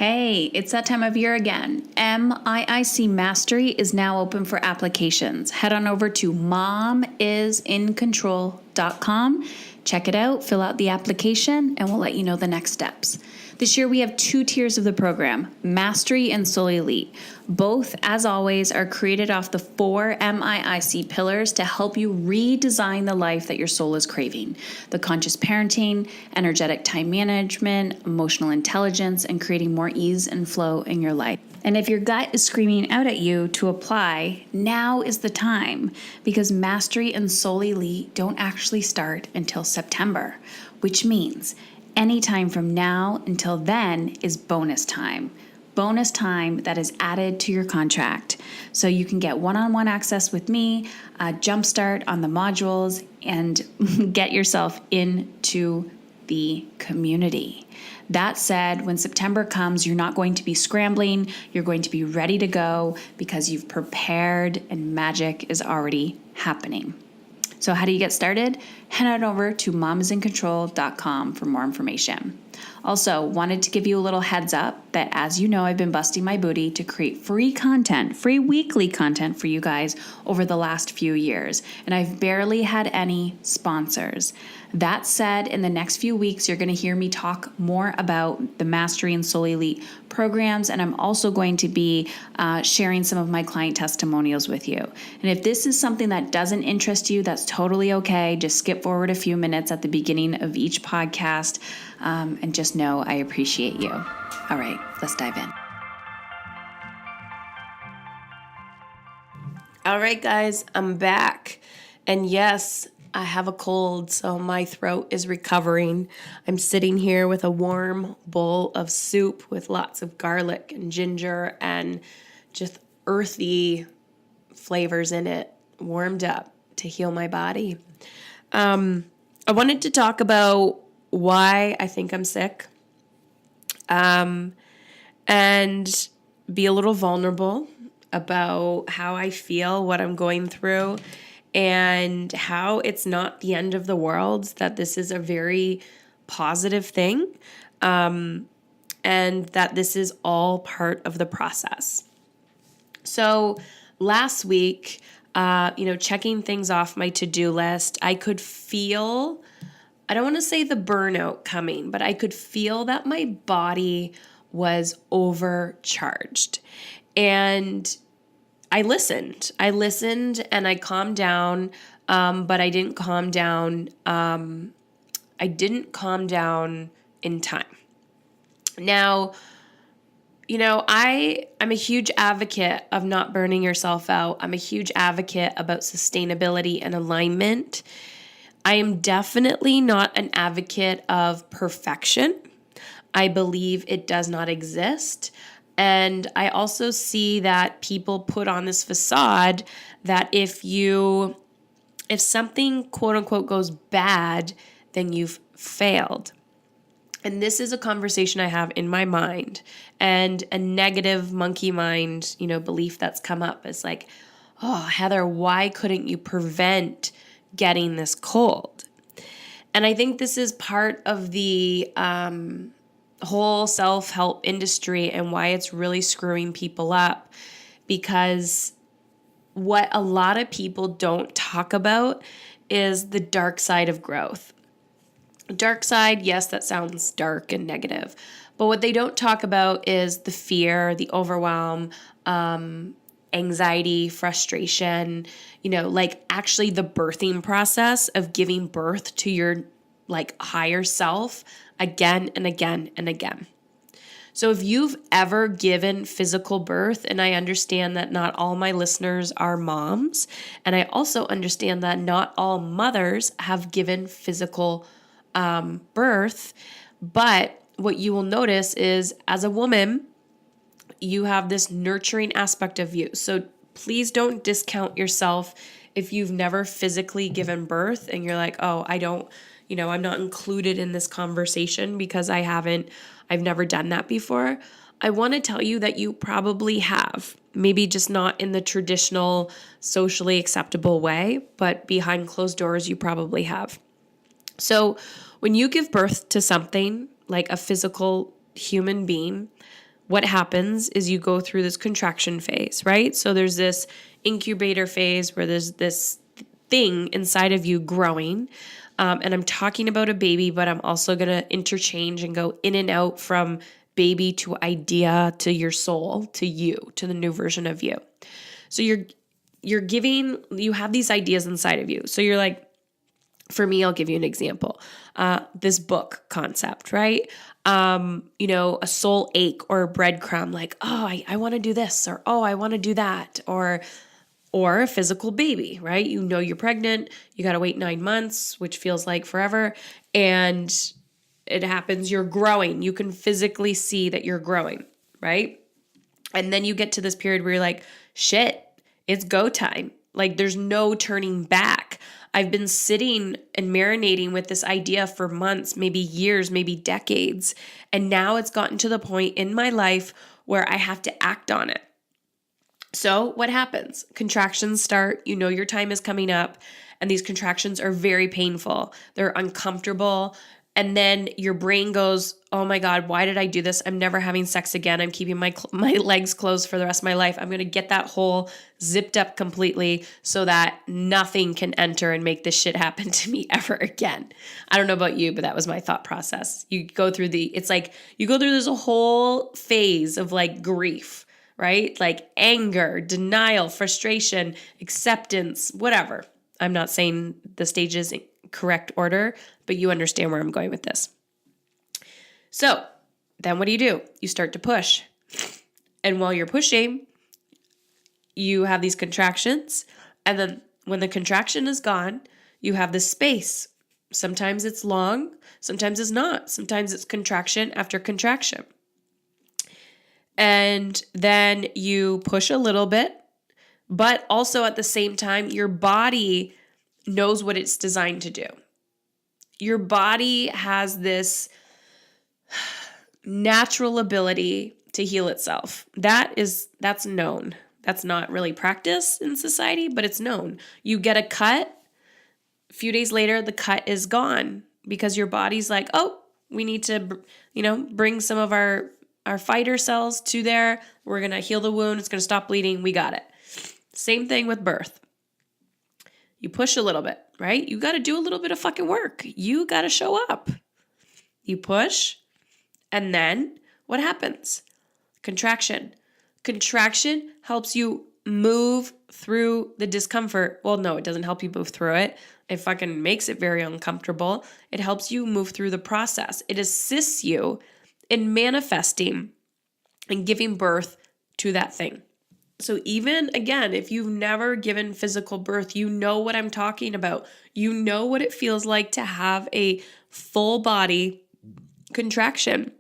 Hey, it's that time of year again. MIIC Mastery is now open for applications. Head on over to momisincontrol.com. Check it out, fill out the application, and we'll let you know the next steps. This year we have 2 tiers of the program, Mastery and Soul Elite. Both, as always, are created off the 4 MIIC pillars to help you redesign the life that your soul is craving. The conscious parenting, energetic time management, emotional intelligence, and creating more ease and flow in your life. And if your gut is screaming out at you to apply, now is the time, because Mastery and Soul Elite don't actually start until September, which means any time from now until then is bonus time. Bonus time that is added to your contract. So you can get one-on-one access with me, jumpstart on the modules, and get yourself into the community. That said, when September comes, you're not going to be scrambling. You're going to be ready to go because you've prepared and magic is already happening. So how do you get started? Head on over to momisincontrol.com for more information. Also, wanted to give you a little heads up that, as you know, I've been busting my booty to create free content, free weekly content for you guys over the last few years, and I've barely had any sponsors. That said, in the next few weeks, you're going to hear me talk more about the Mastery and Soul Elite programs, and I'm also going to be sharing some of my client testimonials with you. And if this is something that doesn't interest you, that's totally okay. Just skip forward a few minutes at the beginning of each podcast, and just know I appreciate you. All right, let's dive in. All right, guys, I'm back. And yes, I have a cold, so my throat is recovering. I'm sitting here with a warm bowl of soup with lots of garlic and ginger and just earthy flavors in it, warmed up to heal my body. I wanted to talk about why I think I'm sick, and be a little vulnerable about how I feel, what I'm going through, and how it's not the end of the world, that this is a very positive thing, and that this is all part of the process. So last week, checking things off my to-do list, I could feel, I don't want to say the burnout coming, but I could feel that my body was overcharged. And I listened and I calmed down, but I didn't calm down. I didn't calm down in time. Now, I'm a huge advocate of not burning yourself out. I'm a huge advocate about sustainability and alignment. I am definitely not an advocate of perfection. I believe it does not exist. And I also see that people put on this facade that if something quote unquote goes bad, then you've failed. And this is a conversation I have in my mind, and a negative monkey mind, belief that's come up is like, oh, Heather, why couldn't you prevent getting this cold? And I think this is part of the whole self-help industry and why it's really screwing people up, because what a lot of people don't talk about is the dark side of growth. Dark side, yes, that sounds dark and negative, but what they don't talk about is the fear, the overwhelm, anxiety, frustration, actually the birthing process of giving birth to your higher self again and again and again. So if you've ever given physical birth, and I understand that not all my listeners are moms, and I also understand that not all mothers have given physical birth, but what you will notice is, as a woman, you have this nurturing aspect of you. So please don't discount yourself if you've never physically given birth and you're like, oh, I'm not included in this conversation because I've never done that before. I want to tell you that you probably have, maybe just not in the traditional socially acceptable way, but behind closed doors, you probably have. So when you give birth to something like a physical human being, what happens is you go through this contraction phase, right? So there's this incubator phase where there's this thing inside of you growing. And I'm talking about a baby, but I'm also going to interchange and go in and out from baby to idea to your soul, to you, to the new version of you. So you have these ideas inside of you. So you're like, for me, I'll give you an example. This book concept, right? A soul ache or a breadcrumb, like, oh, I want to do this, or oh, I want to do that, or a physical baby, right? You're pregnant, you got to wait 9 months, which feels like forever. And it happens, you're growing. You can physically see that you're growing, right? And then you get to this period where you're like, shit, it's go time. Like there's no turning back. I've been sitting and marinating with this idea for months, maybe years, maybe decades. And now it's gotten to the point in my life where I have to act on it. So what happens? Contractions start, your time is coming up, and these contractions are very painful. They're uncomfortable. And then your brain goes, oh my God, why did I do this? I'm never having sex again. I'm keeping my legs closed for the rest of my life. I'm going to get that hole zipped up completely so that nothing can enter and make this shit happen to me ever again. I don't know about you, but that was my thought process. You go through this whole phase of like grief, right? Like anger, denial, frustration, acceptance, whatever. I'm not saying the stages in correct order, but you understand where I'm going with this. So then what do? You start to push. And while you're pushing, you have these contractions. And then when the contraction is gone, you have this space. Sometimes it's long, sometimes it's not. Sometimes it's contraction after contraction. And then you push a little bit, but also at the same time, your body knows what it's designed to do. Your body has this natural ability to heal itself. That's known. That's not really practiced in society, but it's known. You get a cut, a few days later, the cut is gone because your body's like, oh, we need to, bring some of our fighter cells to there. We're going to heal the wound. It's going to stop bleeding. We got it. Same thing with birth. You push a little bit, right? You got to do a little bit of fucking work. You got to show up. You push, and then what happens? Contraction. Contraction helps you move through the discomfort. Well, no, it doesn't help you move through it. It fucking makes it very uncomfortable. It helps you move through the process. It assists you in manifesting and giving birth to that thing. So even, again, if you've never given physical birth, you know what I'm talking about. You know what it feels like to have a full body contraction.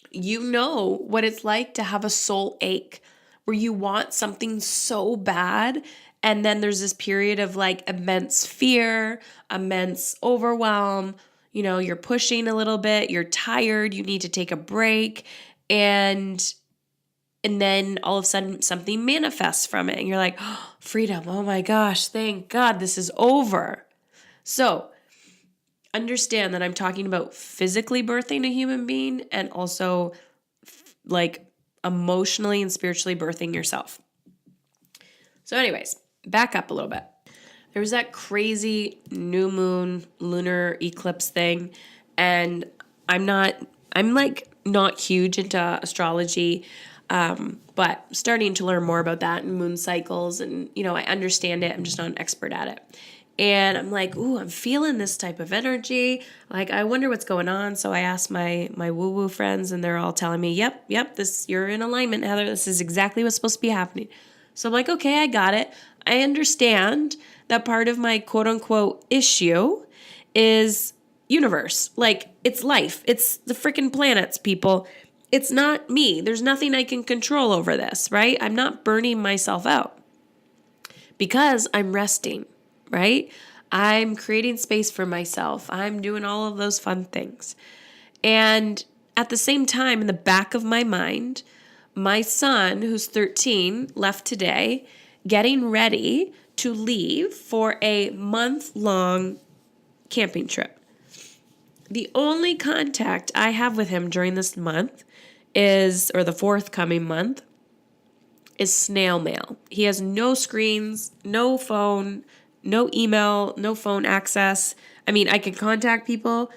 You know what it's like to have a soul ache where you want something so bad, and then there's this period of like immense fear, immense overwhelm. You're pushing a little bit, you're tired, you need to take a break, and then all of a sudden something manifests from it. And you're like, oh, freedom. Oh my gosh, thank God this is over. So understand that I'm talking about physically birthing a human being and also like emotionally and spiritually birthing yourself. So anyways, back up a little bit. There was that crazy new moon lunar eclipse thing. And I'm not huge into astrology. But starting to learn more about that and moon cycles, and I understand it. I'm just not an expert at it. And I'm like, ooh, I'm feeling this type of energy. Like, I wonder what's going on. So I asked my woo-woo friends, and they're all telling me, yep, you're in alignment, Heather. This is exactly what's supposed to be happening. So I'm like, okay, I got it. I understand that part of my quote unquote issue is universe. Like, it's life. It's the freaking planets, people. It's not me. There's nothing I can control over this, right? I'm not burning myself out because I'm resting, right? I'm creating space for myself. I'm doing all of those fun things. And at the same time, in the back of my mind, my son, who's 13, left today, getting ready to leave for a month-long camping trip. The only contact I have with him during this month or the forthcoming month, is snail mail. He has no screens, no phone, no email, no phone access. I mean, I can contact people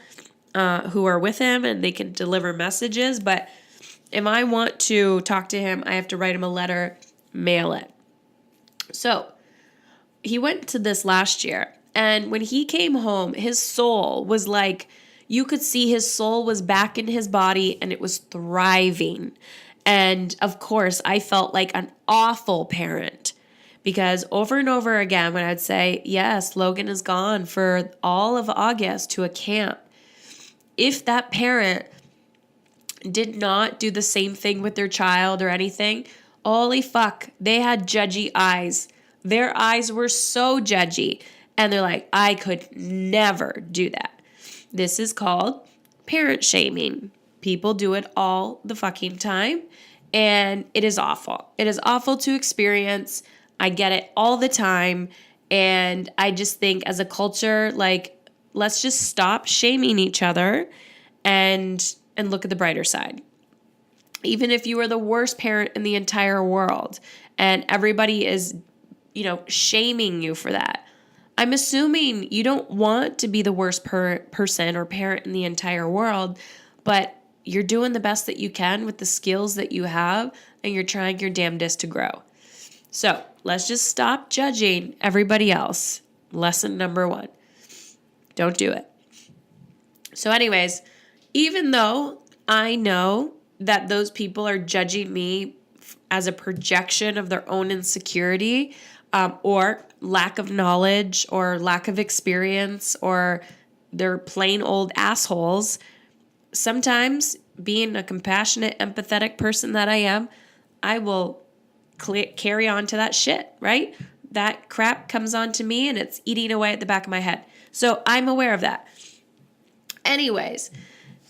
who are with him and they can deliver messages, but if I want to talk to him, I have to write him a letter, mail it. So he went to this last year, and when he came home, his soul was like, you could see his soul was back in his body and it was thriving. And of course, I felt like an awful parent because over and over again, when I'd say, yes, Logan is gone for all of August to a camp, if that parent did not do the same thing with their child or anything, holy fuck, they had judgy eyes. Their eyes were so judgy. And they're like, I could never do that. This is called parent shaming. People do it all the fucking time. And it is awful. It is awful to experience. I get it all the time. And I just think as a culture, like, let's just stop shaming each other and look at the brighter side. Even if you are the worst parent in the entire world and everybody is, shaming you for that, I'm assuming you don't want to be the worst person or parent in the entire world, but you're doing the best that you can with the skills that you have and you're trying your damnedest to grow. So let's just stop judging everybody else. Lesson number 1. Don't do it. So anyways, even though I know that those people are judging me as a projection of their own insecurity or lack of knowledge or lack of experience or they're plain old assholes, sometimes being a compassionate, empathetic person that I am, I will carry on to that shit, right? That crap comes on to me and it's eating away at the back of my head. So I'm aware of that. Anyways,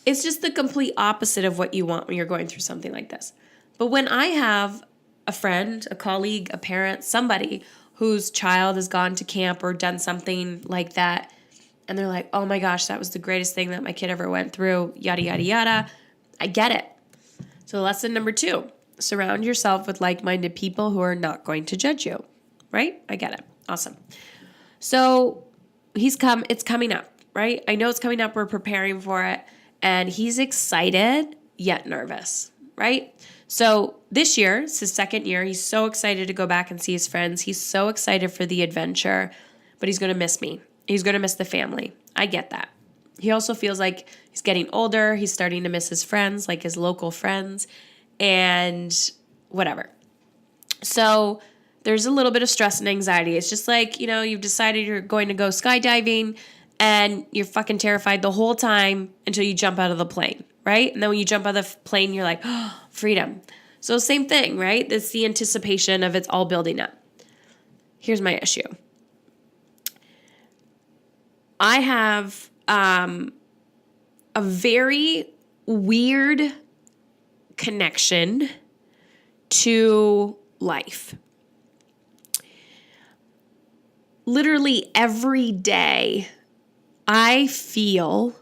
it's just the complete opposite of what you want when you're going through something like this. But when I have a friend, a colleague, a parent, somebody whose child has gone to camp or done something like that, and they're like, oh my gosh, that was the greatest thing that my kid ever went through, yada, yada, yada, I get it. So lesson number 2, surround yourself with like-minded people who are not going to judge you, right? I get it. Awesome. So it's coming up, right? I know it's coming up. We're preparing for it. And he's excited yet nervous, right? So this year, it's his second year. He's so excited to go back and see his friends. He's so excited for the adventure, but he's going to miss me. He's going to miss the family. I get that. He also feels like he's getting older. He's starting to miss his friends, like his local friends and whatever. So there's a little bit of stress and anxiety. It's just like, you've decided you're going to go skydiving and you're fucking terrified the whole time until you jump out of the plane, right? And then when you jump out of the plane, you're like, oh, freedom. So same thing, right? It's the anticipation of it's all building up. Here's my issue. I have a very weird connection to life. Literally every day, I feel,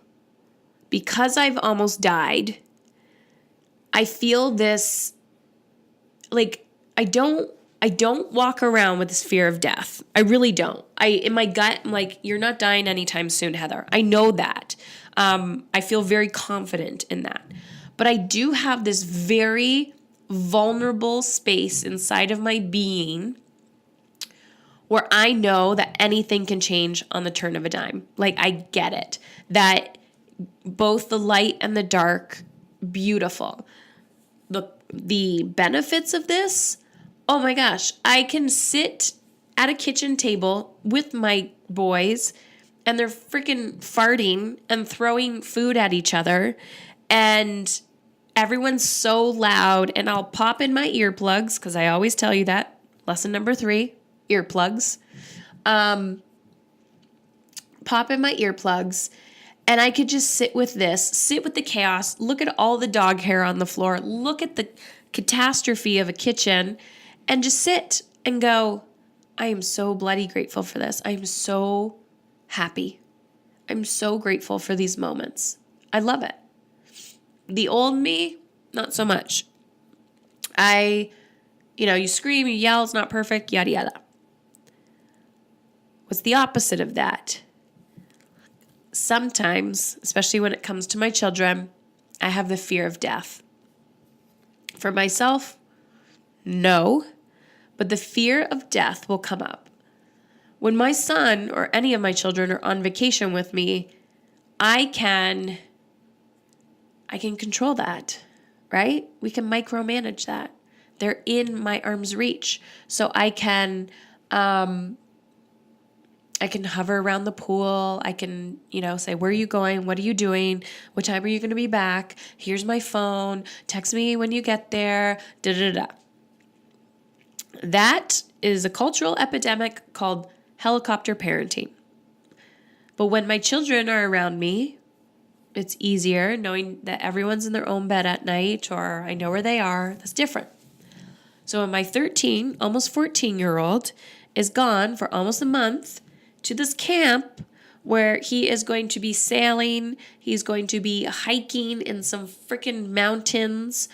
because I've almost died, I feel this, like, I don't walk around with this fear of death. I really don't. In my gut, I'm like, you're not dying anytime soon, Heather. I know that. I feel very confident in that. But I do have this very vulnerable space inside of my being where I know that anything can change on the turn of a dime. Like, I get it. That both the light and the dark, beautiful. The benefits of this, oh my gosh, I can sit at a kitchen table with my boys and they're freaking farting and throwing food at each other and everyone's so loud and I'll pop in my earplugs because I always tell you that. Lesson number 3, earplugs. Pop in my earplugs and I could just sit with the chaos, look at all the dog hair on the floor, look at the catastrophe of a kitchen and just sit and go, I am so bloody grateful for this. I am so happy. I'm so grateful for these moments. I love it. The old me, not so much. You scream, you yell, it's not perfect, yada, yada. What's the opposite of that? Sometimes, especially when it comes to my children, I have the fear of death. For myself, no, but the fear of death will come up. When my son or any of my children are on vacation with me, I can control that, right? We can micromanage that. They're in my arm's reach. So I can hover around the pool. I can, say, where are you going? What are you doing? What time are you going to be back? Here's my phone. Text me when you get there. Da da da. That is a cultural epidemic called helicopter parenting. But when my children are around me, it's easier knowing that everyone's in their own bed at night, or I know where they are. That's different. So when my 13, almost 14-year-old is gone for almost a month to this camp where he is going to be sailing, he's going to be hiking in some freaking mountains.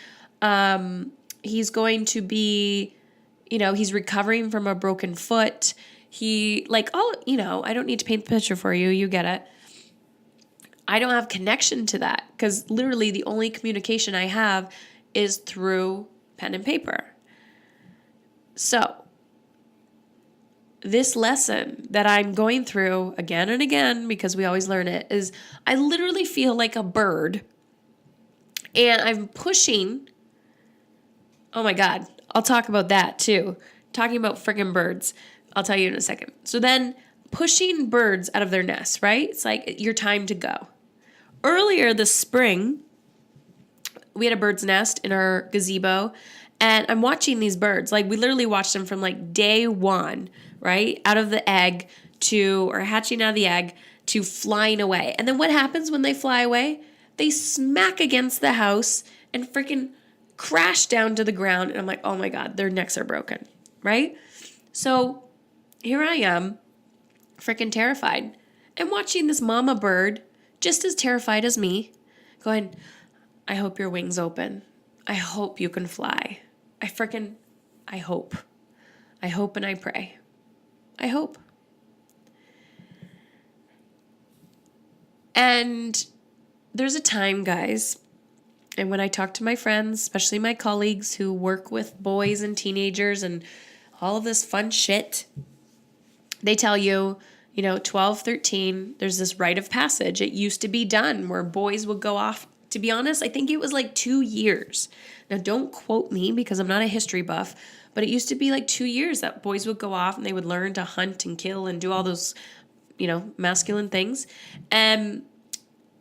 He's going to be, he's recovering from a broken foot. I don't need to paint the picture for you. You get it. I don't have connection to that because literally the only communication I have is through pen and paper. So this lesson that I'm going through again and again, because we always learn it, is I literally feel like a bird and I'm pushing. Oh my God, I'll talk about that too. Talking about freaking birds. I'll tell you in a second. So then pushing birds out of their nests, right? It's like your time to go. Earlier this spring, we had a bird's nest in our gazebo, and I'm watching these birds. Like, we literally watched them from like day one, right? Out of the egg or hatching out of the egg to flying away. And then what happens when they fly away? They smack against the house and freaking crash down to the ground. And I'm like, oh my God, their necks are broken, right? So here I am, freaking terrified, and watching this mama bird, just as terrified as me, going, I hope your wings open. I hope you can fly. I hope. I hope and I pray. I hope. And there's a time, guys, and when I talk to my friends, especially my colleagues who work with boys and teenagers and all of this fun shit, they tell you, 12, 13, there's this rite of passage. It used to be done where boys would go off. To be honest, I think it was like 2 years. Now, don't quote me because I'm not a history buff, but it used to be like 2 years that boys would go off and they would learn to hunt and kill and do all those, masculine things. And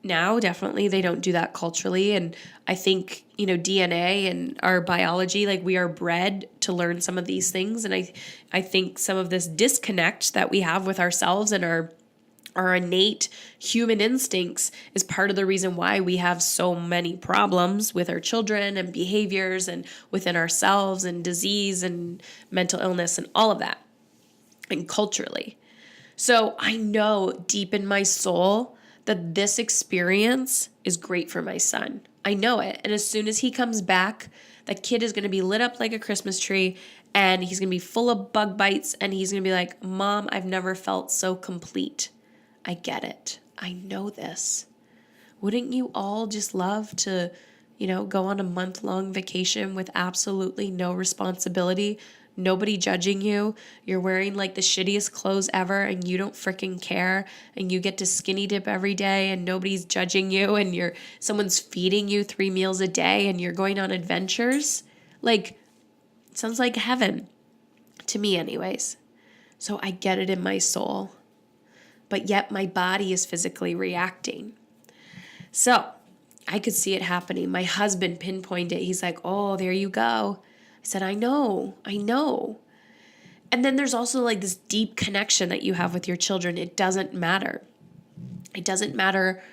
now, definitely, they don't do that culturally. And I think, DNA and our biology, like, we are bred to learn some of these things. And I think some of this disconnect that we have with ourselves and our innate human instincts is part of the reason why we have so many problems with our children and behaviors and within ourselves and disease and mental illness and all of that, and culturally. So I know deep in my soul that this experience is great for my son. I know it. And as soon as he comes back, that kid is going to be lit up like a Christmas tree, and he's going to be full of bug bites, and he's going to be like, Mom, I've never felt so complete. I get it. I know this. Wouldn't you all just love to, go on a month-long vacation with absolutely no responsibility, nobody judging you? You're wearing like the shittiest clothes ever and you don't freaking care, and you get to skinny dip every day and nobody's judging you, and someone's feeding you 3 meals a day and you're going on adventures. Like, sounds like heaven to me anyways. So I get it in my soul. But yet my body is physically reacting. So I could see it happening. My husband pinpointed it. He's like, oh, there you go. I said, I know. And then there's also like this deep connection that you have with your children. It doesn't matter. It doesn't matter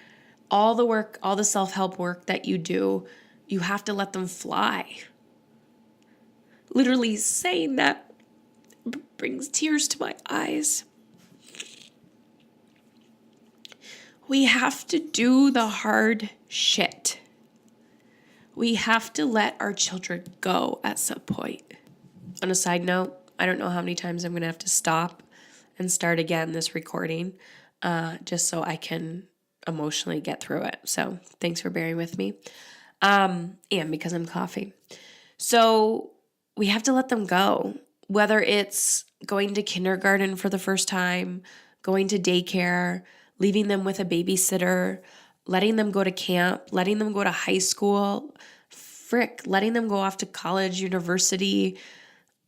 all the work, all the self-help work that you do. You have to let them fly. Literally saying that brings tears to my eyes. We have to do the hard shit. We have to let our children go at some point. On a side note, I don't know how many times I'm going to have to stop and start again this recording just so I can emotionally get through it. So thanks for bearing with me. And because I'm coughing. So we have to let them go, whether it's going to kindergarten for the first time, going to daycare, leaving them with a babysitter, letting them go to camp, letting them go to high school, letting them go off to college, university,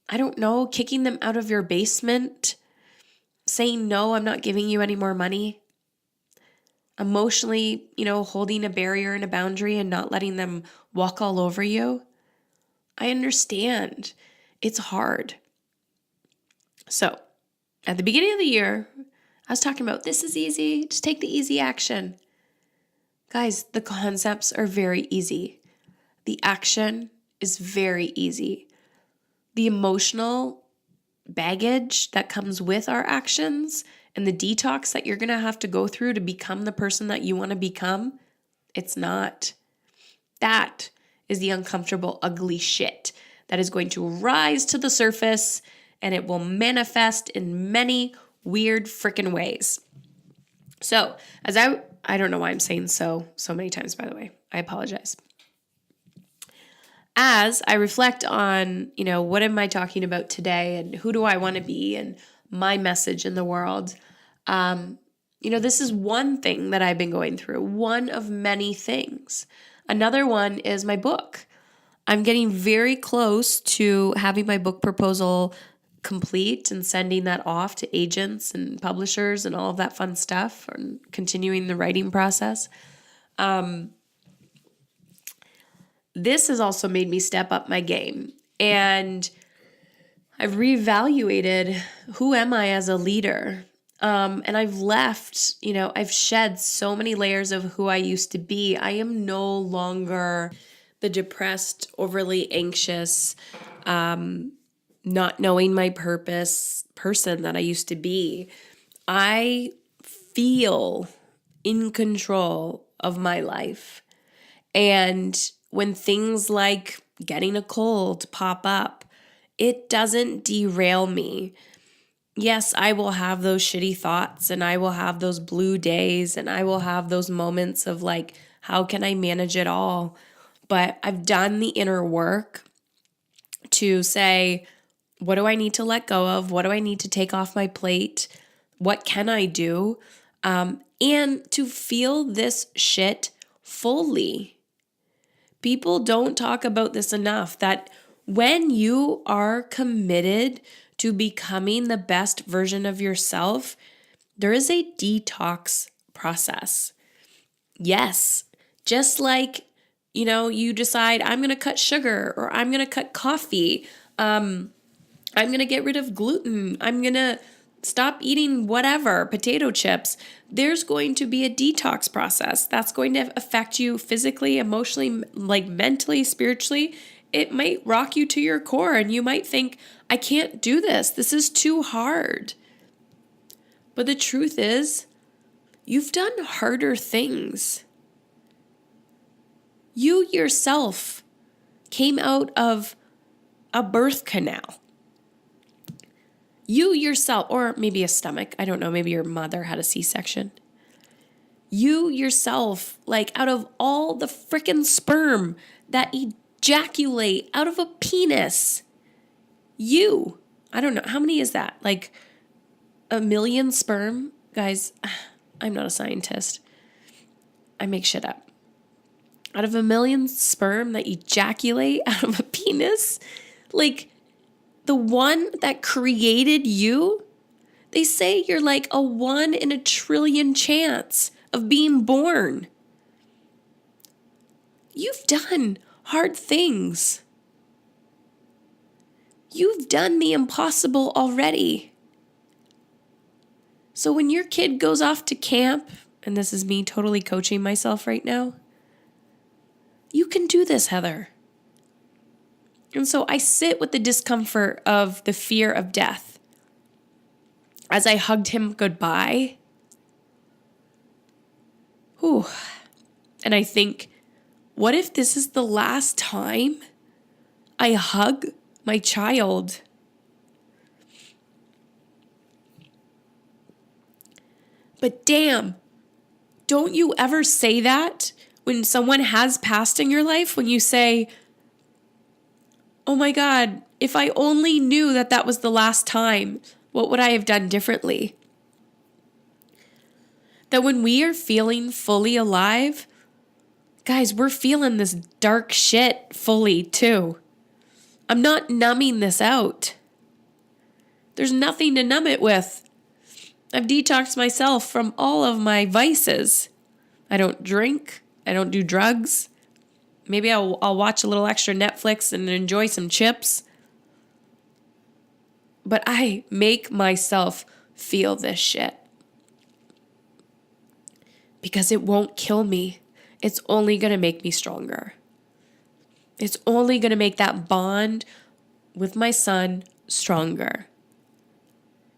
I don't know, kicking them out of your basement, saying, no, I'm not giving you any more money, emotionally, holding a barrier and a boundary and not letting them walk all over you. I understand. It's hard. So at the beginning of the year, I was talking about this is easy. Just take the easy action. Guys, the concepts are very easy. The action is very easy. The emotional baggage that comes with our actions and the detox that you're going to have to go through to become the person that you want to become, it's not. That is the uncomfortable, ugly shit that is going to rise to the surface, and it will manifest in many weird freaking ways. So, as I don't know why I'm saying so many times, by the way. I apologize. As I reflect on, what am I talking about today and who do I want to be and my message in the world, this is one thing that I've been going through, one of many things. Another one is my book. I'm getting very close to having my book proposal complete and sending that off to agents and publishers and all of that fun stuff and continuing the writing process. This has also made me step up my game, and I've reevaluated who am I as a leader. And I've left, I've shed so many layers of who I used to be. I am no longer the depressed, overly anxious, not knowing my purpose person that I used to be. I feel in control of my life. And when things like getting a cold pop up, it doesn't derail me. Yes, I will have those shitty thoughts and I will have those blue days and I will have those moments of like, how can I manage it all? But I've done the inner work to say, what do I need to let go of? What do I need to take off my plate? What can I do? And to feel this shit fully. People don't talk about this enough, that when you are committed to becoming the best version of yourself, there is a detox process. Yes, just like, you decide I'm going to cut sugar or I'm going to cut coffee. I'm going to get rid of gluten. I'm going to stop eating whatever, potato chips. There's going to be a detox process that's going to affect you physically, emotionally, like mentally, spiritually. It might rock you to your core and you might think, I can't do this. This is too hard. But the truth is, you've done harder things. You yourself came out of a birth canal. You yourself, or maybe a stomach, I don't know, maybe your mother had a C-section. You yourself, like out of all the frickin' sperm that ejaculate out of a penis, I don't know, how many is that? Like 1 million sperm? Guys, I'm not a scientist. I make shit up. Out of 1 million sperm that ejaculate out of a penis, like the one that created you, they say you're like a 1 in a trillion chance of being born. You've done hard things. You've done the impossible already. So when your kid goes off to camp, and this is me totally coaching myself right now, you can do this, Heather. And so I sit with the discomfort of the fear of death. As I hugged him goodbye, and I think, what if this is the last time I hug my child? But damn, don't you ever say that when someone has passed in your life? When you say, oh my God, if I only knew that that was the last time, what would I have done differently? That when we are feeling fully alive, guys, we're feeling this dark shit fully too. I'm not numbing this out. There's nothing to numb it with. I've detoxed myself from all of my vices. I don't drink. I don't do drugs. Maybe I'll watch a little extra Netflix and enjoy some chips. But I make myself feel this shit. Because it won't kill me. It's only going to make me stronger. It's only going to make that bond with my son stronger.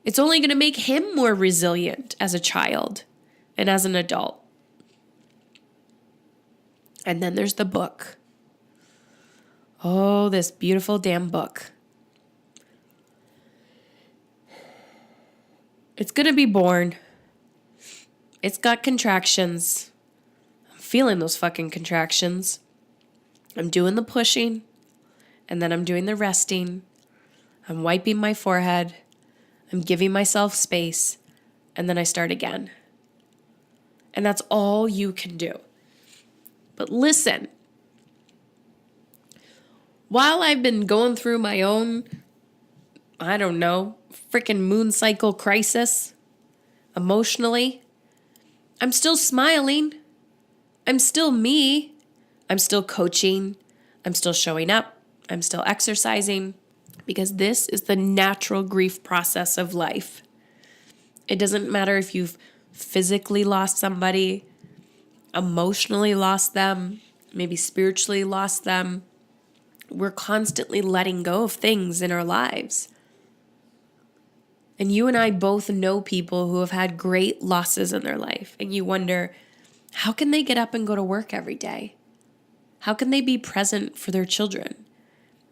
It's only going to make him more resilient as a child and as an adult. And then there's the book. Oh, this beautiful damn book. It's going to be born. It's got contractions. I'm feeling those fucking contractions. I'm doing the pushing, and then I'm doing the resting. I'm wiping my forehead. I'm giving myself space, and then I start again. And that's all you can do. But listen, while I've been going through my own, freaking moon cycle crisis emotionally, I'm still smiling. I'm still me. I'm still coaching. I'm still showing up. I'm still exercising. Because this is the natural grief process of life. It doesn't matter if you've physically lost somebody, emotionally lost them, maybe spiritually lost them. We're constantly letting go of things in our lives. And you and I both know people who have had great losses in their life. And you wonder, how can they get up and go to work every day? How can they be present for their children?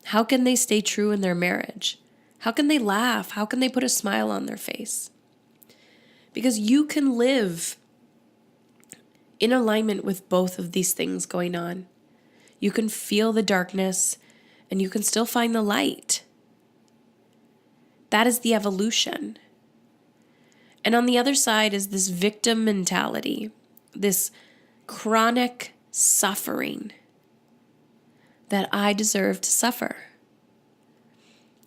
How can they stay true in their marriage? How can they laugh? How can they put a smile on their face? Because you can live in alignment with both of these things going on. You can feel the darkness and you can still find the light. That is the evolution. And on the other side is this victim mentality, this chronic suffering that I deserve to suffer.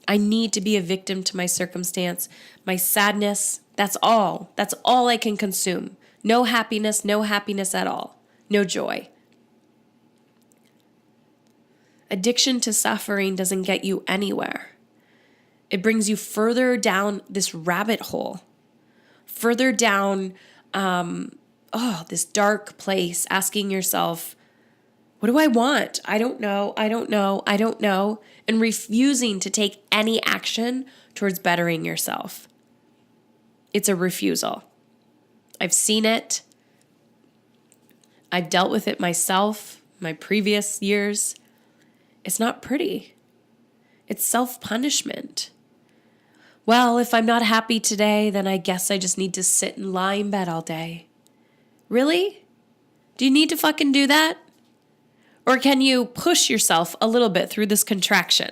I need to be a victim to my circumstance, my sadness. That's all. That's all I can consume. No happiness at all. No joy. Addiction to suffering doesn't get you anywhere. It brings you further down this rabbit hole, further down this dark place, asking yourself, what do I want? I don't know, and refusing to take any action towards bettering yourself. It's a refusal. I've seen it. I've dealt with it myself, my previous years. It's not pretty. It's self-punishment. Well, if I'm not happy today, then I guess I just need to sit and lie in bed all day. Really? Do you need to fucking do that? Or can you push yourself a little bit through this contraction?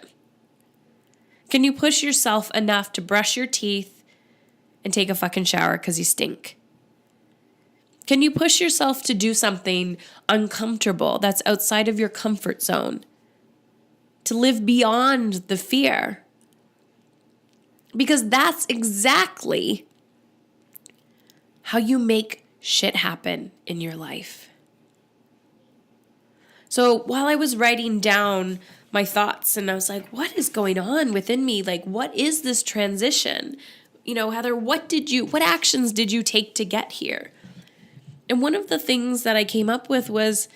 Can you push yourself enough to brush your teeth and take a fucking shower because you stink? Can you push yourself to do something uncomfortable that's outside of your comfort zone? To live beyond the fear? Because that's exactly how you make shit happen in your life. So while I was writing down my thoughts and I was like, what is going on within me? Like, what is this transition? Heather, what actions did you take to get here? And one of the things that I came up with was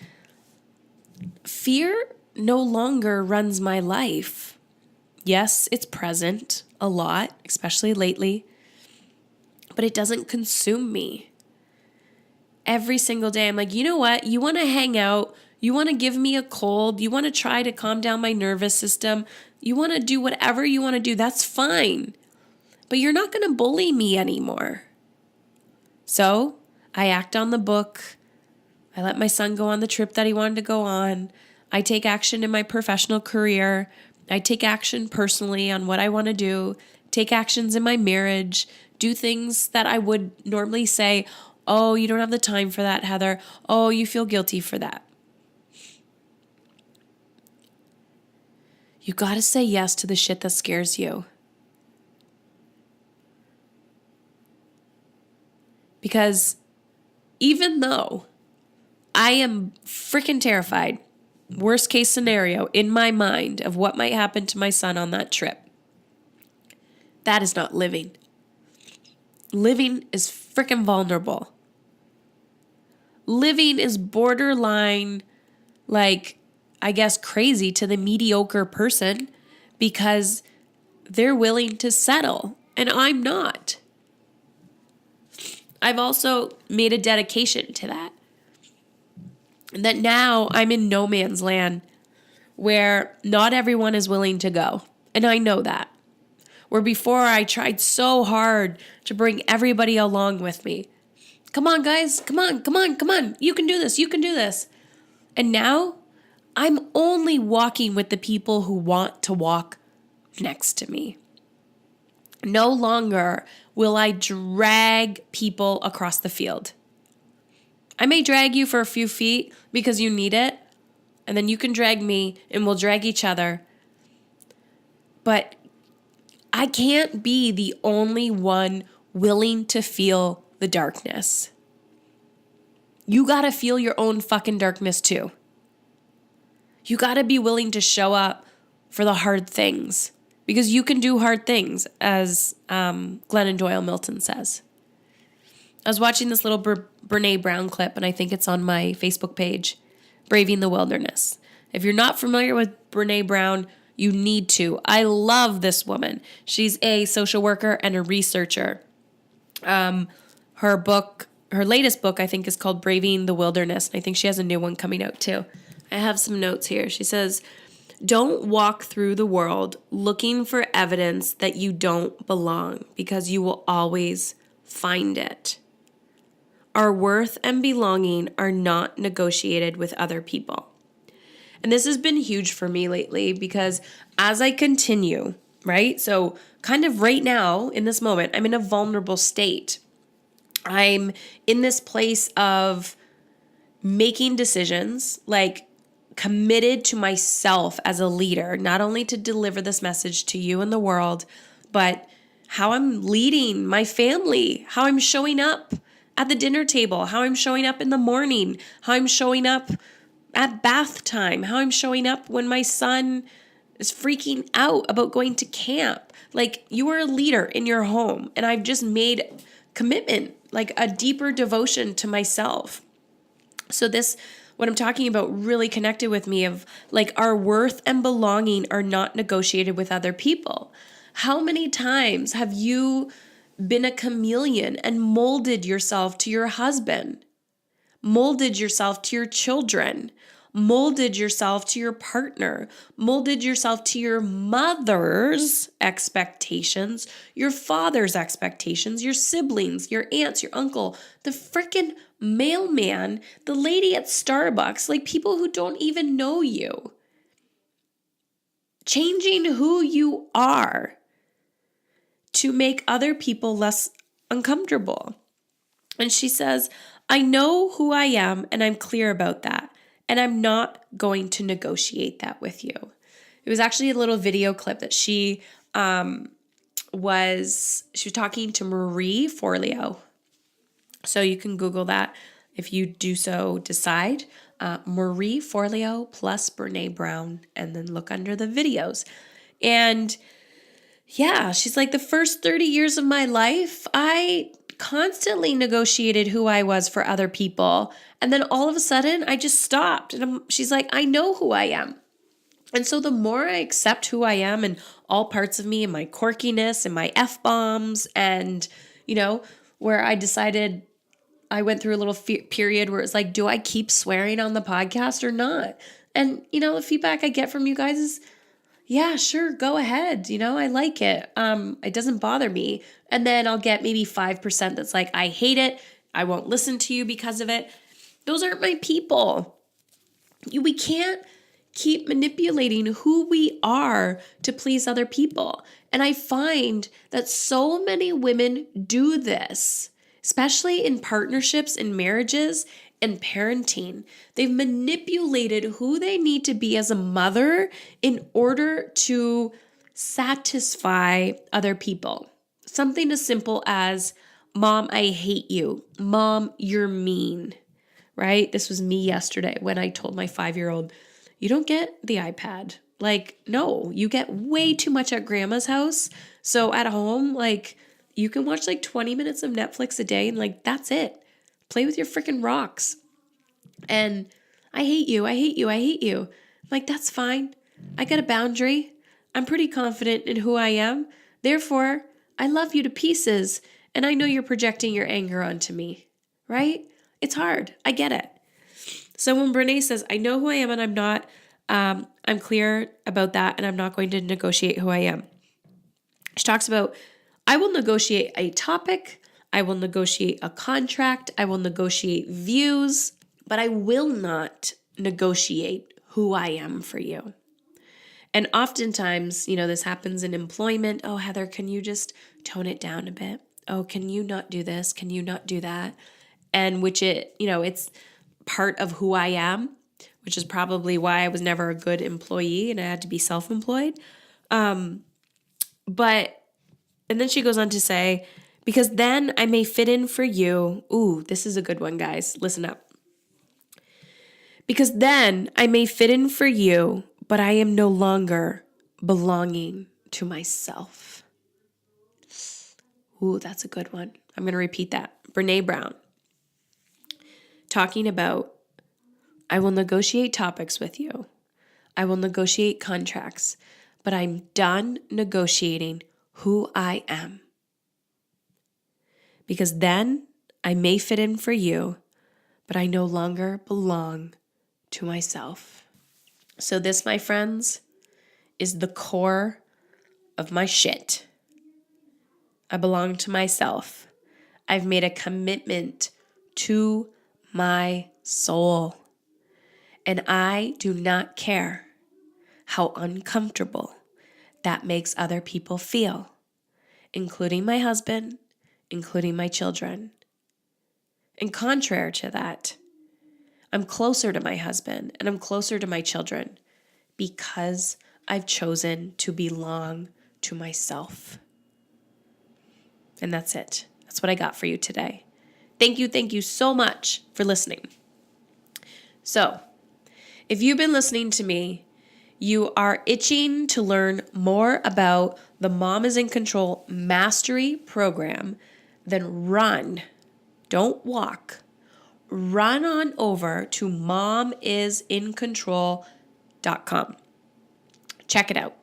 fear no longer runs my life. Yes, it's present a lot, especially lately, but it doesn't consume me. Every single day, I'm like, you know what? You want to hang out, You want to give me a cold. You want to try to calm down my nervous system. You want to do whatever you want to do. That's fine. But you're not going to bully me anymore. So I act on the book. I let my son go on the trip that he wanted to go on. I take action in my professional career. I take action personally on what I want to do. Take actions in my marriage. Do things that I would normally say, oh, you don't have the time for that, Heather. Oh, you feel guilty for that. You got to say yes to the shit that scares you. Because even though I am freaking terrified, worst case scenario in my mind of what might happen to my son on that trip, that is not living. Living is freaking vulnerable. Living is borderline, like, I guess, crazy to the mediocre person because they're willing to settle and I'm not. I've also made a dedication to that. And that now I'm in no man's land where not everyone is willing to go. And I know that. Where before I tried so hard to bring everybody along with me. Come on, guys. Come on, come on, come on. You can do this. You can do this. And now I'm only walking with the people who want to walk next to me. No longer will I drag people across the field. I may drag you for a few feet because you need it, and then you can drag me and we'll drag each other. But I can't be the only one willing to feel the darkness. You gotta feel your own fucking darkness too. You gotta be willing to show up for the hard things. Because you can do hard things, as Glennon Doyle Milton says. I was watching this little Brené Brown clip, and I think it's on my Facebook page, Braving the Wilderness. If you're not familiar with Brené Brown, you need to. I love this woman. She's a social worker and a researcher. Her latest book, I think, is called Braving the Wilderness. And I think she has a new one coming out too. I have some notes here. She says, don't walk through the world looking for evidence that you don't belong, because you will always find it. Our worth and belonging are not negotiated with other people. And this has been huge for me lately because as I continue, right? So kind of right now in this moment, I'm in a vulnerable state. I'm in this place of making decisions, like committed to myself as a leader, not only to deliver this message to you and the world, but how I'm leading my family, how I'm showing up at the dinner table, how I'm showing up in the morning, how I'm showing up at bath time, how I'm showing up when my son is freaking out about going to camp. Like, you are a leader in your home, and I've just made commitment, like a deeper devotion to myself. So this, what I'm talking about, really connected with me of like our worth and belonging are not negotiated with other people. How many times have you been a chameleon and molded yourself to your husband, molded yourself to your children, molded yourself to your partner, molded yourself to your mother's expectations, your father's expectations, your siblings, your aunts, your uncle, the frickin' mailman, the lady at Starbucks, like people who don't even know you. Changing who you are to make other people less uncomfortable. And she says, I know who I am and I'm clear about that. And I'm not going to negotiate that with you. It was actually a little video clip that she was talking to Marie Forleo. So you can Google that if you do so decide. Marie Forleo plus Brené Brown, and then look under the videos. And yeah, she's like, the first 30 years of my life, I constantly negotiated who I was for other people. And then all of a sudden, I just stopped. And she's like, I know who I am. And so the more I accept who I am and all parts of me and my quirkiness and my F-bombs and, you know, where I decided I went through a little period where it's like, do I keep swearing on the podcast or not? And, the feedback I get from you guys is, yeah, sure, go ahead. I like it. It doesn't bother me. And then I'll get maybe 5% that's like, I hate it. I won't listen to you because of it. Those aren't my people. We can't keep manipulating who we are to please other people. And I find that so many women do this, especially in partnerships and marriages and parenting. They've manipulated who they need to be as a mother in order to satisfy other people. Something as simple as, Mom, I hate you. Mom, you're mean, right? This was me yesterday when I told my 5-year-old, you don't get the iPad. Like, no, you get way too much at grandma's house. So at home, like, you can watch like 20 minutes of Netflix a day and like, that's it. Play with your freaking rocks. And I hate you. I hate you. I hate you. I'm like, that's fine. I got a boundary. I'm pretty confident in who I am. Therefore, I love you to pieces. And I know you're projecting your anger onto me, right? It's hard. I get it. So when Brené says, I know who I am and I'm not, I'm clear about that and I'm not going to negotiate who I am. She talks about, I will negotiate a topic, I will negotiate a contract, I will negotiate views, but I will not negotiate who I am for you. And oftentimes, this happens in employment. Oh, Heather, can you just tone it down a bit? Oh, can you not do this? Can you not do that? And it's part of who I am, which is probably why I was never a good employee and I had to be self-employed. And then she goes on to say, because then I may fit in for you. Ooh, this is a good one, guys. Listen up. Because then I may fit in for you, but I am no longer belonging to myself. Ooh, that's a good one. I'm going to repeat that. Brené Brown. Talking about, I will negotiate topics with you. I will negotiate contracts, but I'm done negotiating who I am. Because then I may fit in for you, but I no longer belong to myself. So this, my friends, is the core of my shit. I belong to myself. I've made a commitment to my soul. And I do not care how uncomfortable that makes other people feel, including my husband, including my children. And contrary to that, I'm closer to my husband and I'm closer to my children because I've chosen to belong to myself. And that's it. That's what I got for you today. Thank you so much for listening. So, if you've been listening to me, you are itching to learn more about the Mom is in Control Mastery Program, then run. Don't walk. Run on over to momisincontrol.com. Check it out.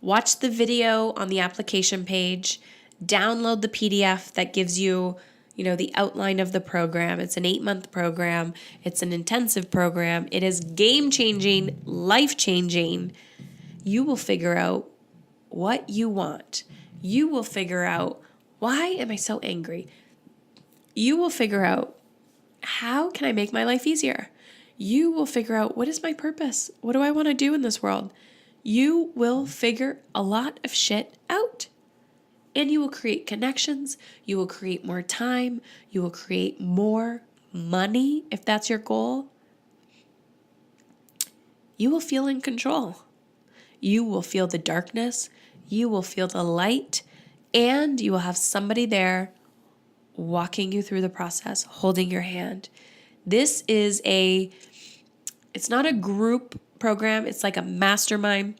Watch the video on the application page. Download the PDF that gives you, the outline of the program. It's an 8-month program. It's an intensive program. It is game-changing, life-changing. You will figure out what you want. You will figure out, why am I so angry? You will figure out, how can I make my life easier? You will figure out, what is my purpose? What do I want to do in this world? You will figure a lot of shit out. And you will create connections. You will create more time. You will create more money, if that's your goal. You will feel in control. You will feel the darkness. You will feel the light. And you will have somebody there walking you through the process, holding your hand. This is it's not a group program. It's like a mastermind.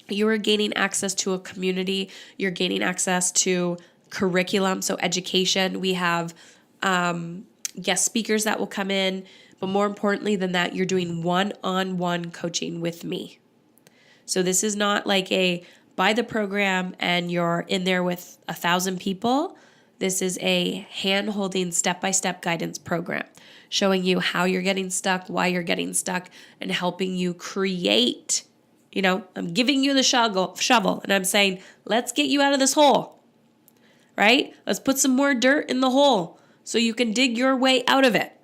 You are gaining access to a community. You're gaining access to curriculum, so education. We have guest speakers that will come in. But more importantly than that, you're doing one-on-one coaching with me. So this is not like buy the program and you're in there with 1,000 people. This is a hand-holding step-by-step guidance program showing you how you're getting stuck, why you're getting stuck, and helping you create. I'm giving you the shovel and I'm saying, let's get you out of this hole, right? Let's put some more dirt in the hole so you can dig your way out of it.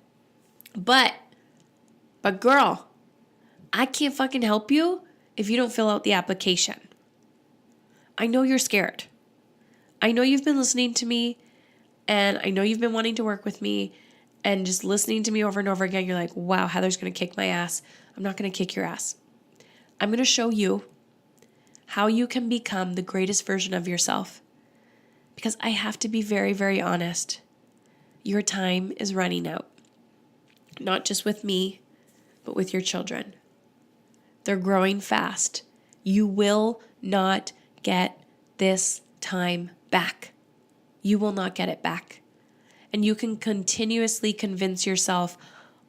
But girl, I can't fucking help you if you don't fill out the application. I know you're scared. I know you've been listening to me and I know you've been wanting to work with me and just listening to me over and over again. You're like, wow, Heather's going to kick my ass. I'm not going to kick your ass. I'm going to show you how you can become the greatest version of yourself. Because I have to be very, very honest. Your time is running out. Not just with me, but with your children. They're growing fast. You will not get this time back. You will not get it back. And you can continuously convince yourself,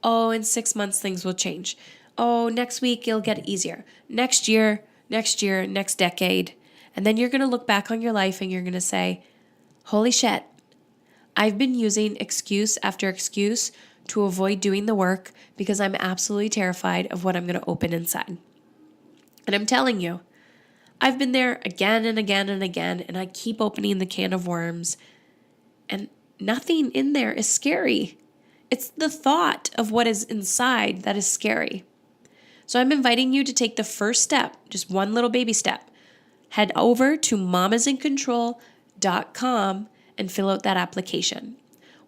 oh, in 6 months things will change. Oh, next week it'll get easier. Next year, next decade. And then you're going to look back on your life and you're going to say, holy shit, I've been using excuse after excuse to avoid doing the work because I'm absolutely terrified of what I'm going to open inside. And I'm telling you, I've been there again and again and again, and I keep opening the can of worms, and nothing in there is scary. It's the thought of what is inside that is scary. So I'm inviting you to take the first step, just one little baby step. Head over to mamasincontrol.com and fill out that application.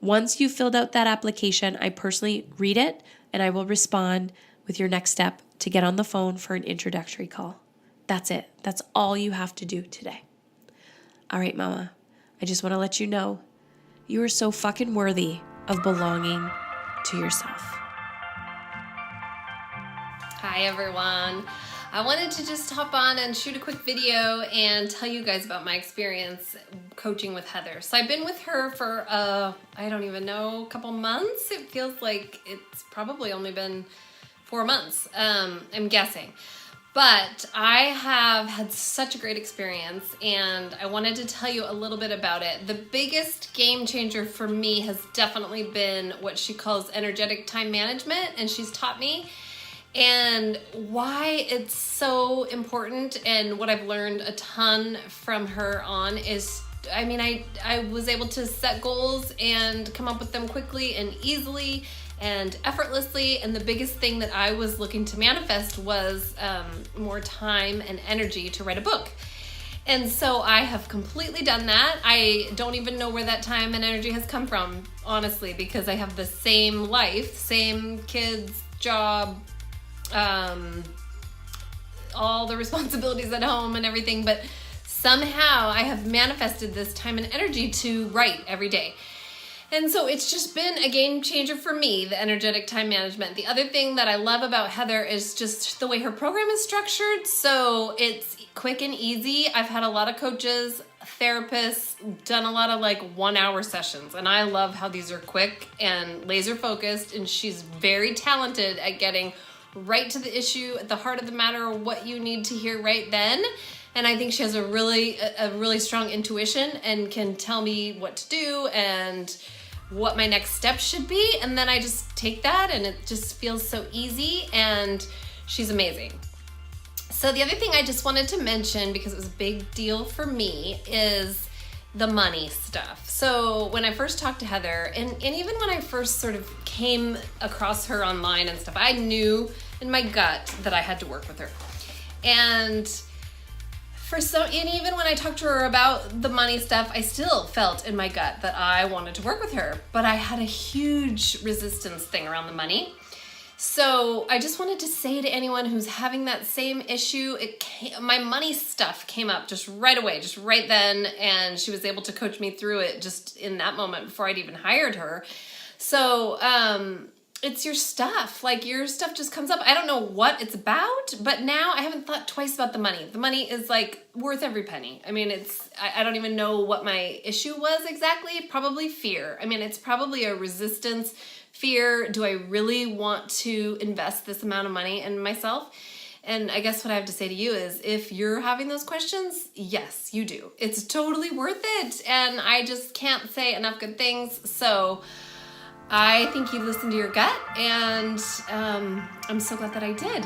Once you've filled out that application, I personally read it and I will respond with your next step to get on the phone for an introductory call. That's it. That's all you have to do today. All right, mama, I just want to let you know you are so fucking worthy of belonging to yourself. Hi everyone. I wanted to just hop on and shoot a quick video and tell you guys about my experience coaching with Heather. So I've been with her for, I don't even know, a couple months. It feels like it's probably only been 4 months, I'm guessing. But I have had such a great experience and I wanted to tell you a little bit about it. The biggest game changer for me has definitely been what she calls energetic time management, and she's taught me. And why it's so important, and what I've learned a ton from her on is, I was able to set goals and come up with them quickly and easily and effortlessly. And the biggest thing that I was looking to manifest was more time and energy to write a book. And so I have completely done that. I don't even know where that time and energy has come from, honestly, because I have the same life, same kids, job, all the responsibilities at home and everything, but somehow I have manifested this time and energy to write every day. And so it's just been a game changer for me, the energetic time management. The other thing that I love about Heather is just the way her program is structured. So it's quick and easy. I've had a lot of coaches, therapists, done a lot of 1 hour sessions, and I love how these are quick and laser focused, and she's very talented at getting right to the issue, at the heart of the matter, what you need to hear right then. And I think she has a really strong intuition and can tell me what to do and what my next step should be. And then I just take that and it just feels so easy, and she's amazing. So the other thing I just wanted to mention, because it was a big deal for me, is the money stuff. So when I first talked to Heather, and even when I first sort of came across her online and stuff, I knew in my gut that I had to work with her. And even when I talked to her about the money stuff, I still felt in my gut that I wanted to work with her, but I had a huge resistance thing around the money. So I just wanted to say to anyone who's having that same issue, my money stuff came up just right away, just right then, and she was able to coach me through it just in that moment before I'd even hired her. So it's your stuff. Your stuff just comes up. I don't know what it's about, but now I haven't thought twice about the money. The money is worth every penny. I don't even know what my issue was exactly. Probably fear. It's probably a resistance, fear. Do I really want to invest this amount of money in myself? And I guess what I have to say to you is, if you're having those questions, yes, you do. It's totally worth it. And I just can't say enough good things. So I think you listened to your gut, and I'm so glad that I did.